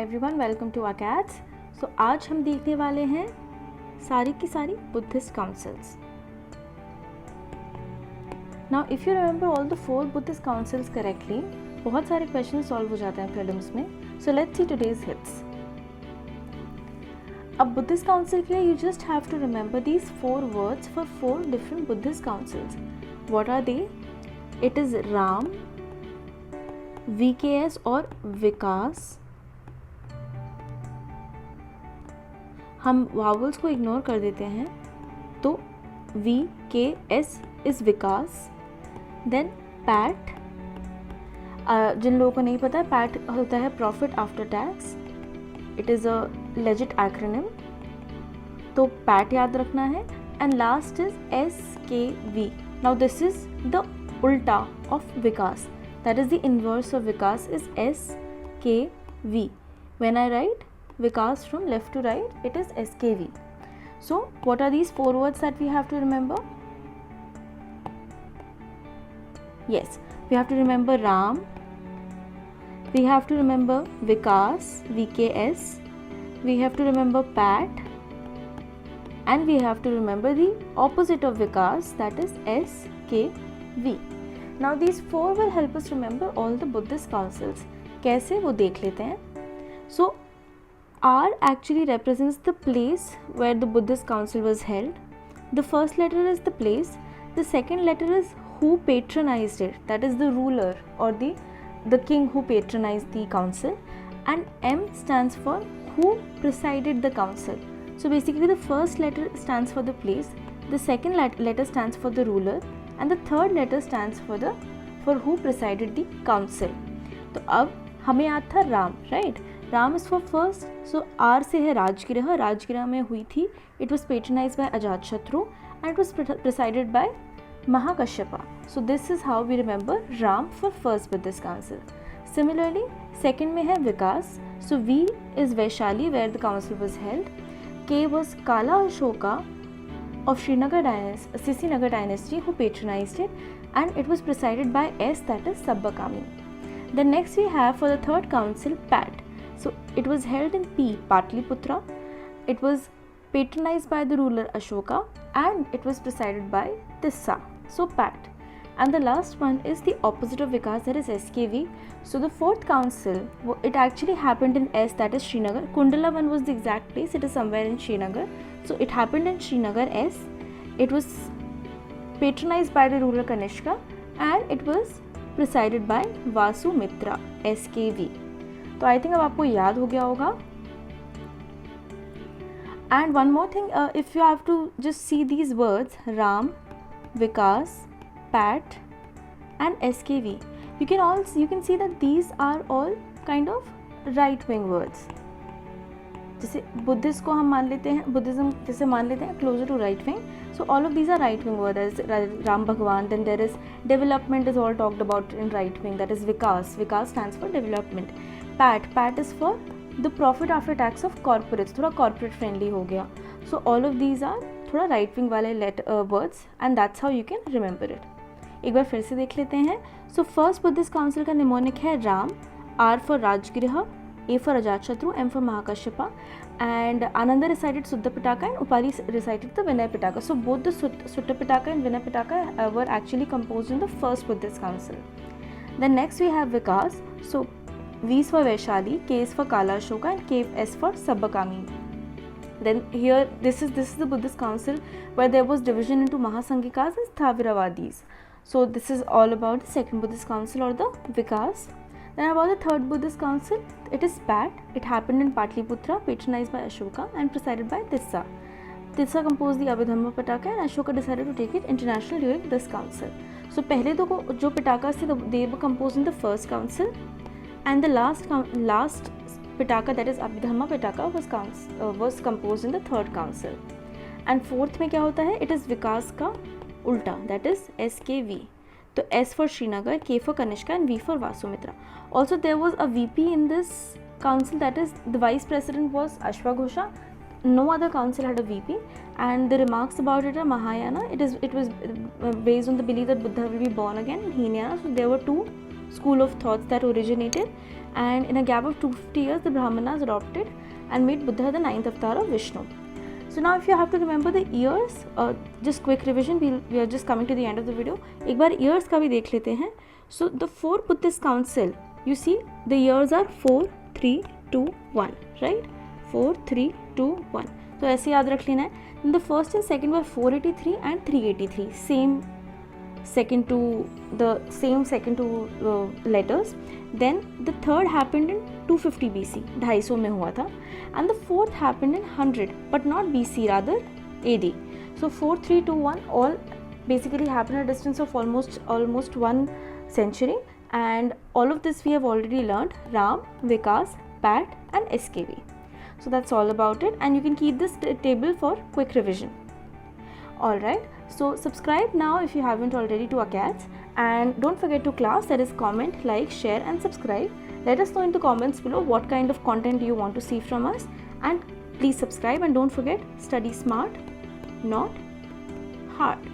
Everyone, welcome to Acads. So आज हम देखने वाले हैं सारी की सारी Buddhist councils. Now if you remember all the 4 Buddhist councils correctly, बहुत सारे क्वेश्चन सॉल्व हो जाते हैं प्रीलिम्स में। So let's see today's hits. अब बुद्धिस्ट काउंसिल के लिए you just have to remember these 4 words for 4 different Buddhist councils. What are they? It is Ram, VKS और विकास. हम वावल्स को इग्नोर कर देते हैं, तो VKS इज़ विकास. देन पैट, जिन लोगों को नहीं पता है, पैट होता है profit after tax. It is a legit acronym, तो पैट याद रखना है. And last is SKV. Now this is the उल्टा ऑफ विकास, that is the inverse of vikas is SKV. When I write vikas from left to right, it is SKV. So what are these 4 words that we have to remember? Yes, we have to remember Ram, we have to remember vikas, VKS, we have to remember pat, and we have to remember the opposite of vikas, that is SKV. Now these 4 will help us remember all the Buddhist councils. कैसे, वो देख लेते हैं. So R actually represents the place where the Buddhist council was held. The first letter is the place. The second letter is who patronized it, that is the ruler or the king who patronized the council. And M stands for who presided the council. So basically the first letter stands for the place, the second letter stands for the ruler, and the third letter stands for who presided the council. तो अब हमें याद था Ram, right? Ram is for first. So R से है राजगृह. राजगृह में हुई थी. It was patronised by Ajatashatru and it was presided by Mahakashyapa. So this is how we remember Ram for first Buddhist council. Similarly second में है विकास. So V is Vaishali where the council was held. K was Kala Ashoka of Srinagar dynasty who patronized it, and it was presided by S, that is Sabbakami. Then next we have for the third council Pat. So it was held in Patliputra. It was patronized by the ruler Ashoka and it was presided by Tissa. So Pat. And the last one is the opposite of Vikas, that is SKV. So the fourth council, it actually happened in S, that is Srinagar. Kundala one was the exact place. It is somewhere in Srinagar. So it happened in Srinagar S. It was patronized by the ruler Kanishka and it was presided by Vasumitra, SKV. तो I think अब आपको याद हो गया होगा. And one more thing, if you have to just see these words, Ram, Vikas, Pat and SKV, you can see that these are all kind of right wing words. जैसे Buddhist को हम मान लेते हैं, बुद्धिज्म जैसे मान लेते हैं closer to right wing. So all of these are right wing word. Ram भगवान. Then there is development is all talked about in right wing, that is विकास. विकास stands for development. PAT is for the profit after tax of corporates. थोड़ा corporate friendly हो गया. So all of these are थोड़ा right wing वाले words and that's how you can remember it. एक बार फिर से देख लेते हैं. सो फर्स्ट बुद्धिस्ट काउंसिल का निमोनिक है Ram. R for Rajagriha, A for Ajatshatra, M for Mahakashyapa, and Ananda recited Suddha Pitaka and Upali recited the Vinay Pitaka. So both the Sutta Pitaka and Vinay Pitaka were actually composed in the first Buddhist council. Then next we have Vikas. So V is for Vaishali, K is for Kala Ashoka, and KS for Sabbakami. Then here this is the Buddhist council where there was division into Mahasanghikas and Sthaviravadis. So this is all about the second Buddhist council or the Vikas. Then about the third Buddhist council, it is Pat. It happened in Patliputra, patronized by Ashoka and presided by Tissa. Tissa composed the Abhidhamma Pitaka and Ashoka decided to take it international during this council. So पहले दो जो Pitakas थे, they were composed in the first council, and the last Pitaka, that is Abhidhamma Pitaka, was composed in the third council. And fourth में क्या होता है? It is विकास का उल्टा, that is SKV. तो S for Srinagar, K for Kanishka and V for Vasumitra. Also there was a VP in this council, that is the vice president was Ashwaghosha. No other council had a VP, and the remarks about it are Mahayana. It was based on the belief that Buddha will be born again in Hinayana. So there were 2 school of thoughts that originated, and in a gap of 250 years the Brahmanas adopted and made Buddha the 9th avatar of Vishnu. So now if you have to remember the years, just quick revision, we are just coming to the end of the video. एक बार years का भी देख लेते हैं. So the 4 Buddhist council, you see the years are 4, 3, 2, 1, right? 4, 3, 2, 1. तो ऐसे याद रख लेना है. The first and second were 483 and 383, same second two letters. Then the third happened in 250 BC, 250 में हुआ था, and the fourth happened in 100, but not BC, rather AD. So 4, 3, 2, 1 all basically happened at a distance of almost 1 century, and all of this we have already learned: Ram, Vikas, Pat and SKV. So that's all about it, and you can keep this table for quick revision. Alright, so subscribe now if you haven't already to Acats, and don't forget to class, that is comment, like, share and subscribe. Let us know in the comments below what kind of content you want to see from us, and please subscribe, and don't forget, study smart, not hard.